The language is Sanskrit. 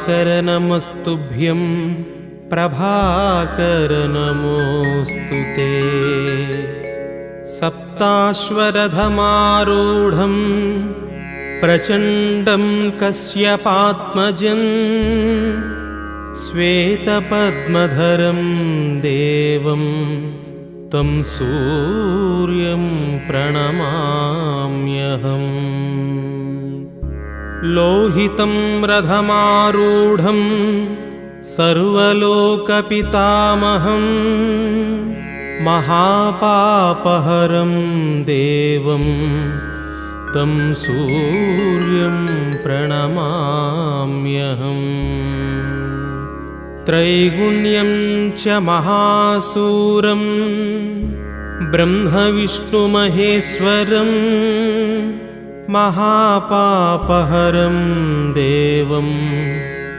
दिवाकर नमस्तुभ्यं प्रभाकर नमोऽस्तु ते। सप्ताश्वरथमारूढं प्रचण्डं कश्यपात्मजं श्वेतपद्मधरं देवं तं सूर्यं प्रणमाम्यहम्। लोहितं रथमारूढं सर्वलोकपितामहं महापापहरं देवं तं सूर्यं प्रणमाम्यहम्। त्रैगुण्यं च महासूरं ब्रह्मविष्णुमहेश्वरं महापापहरं देवं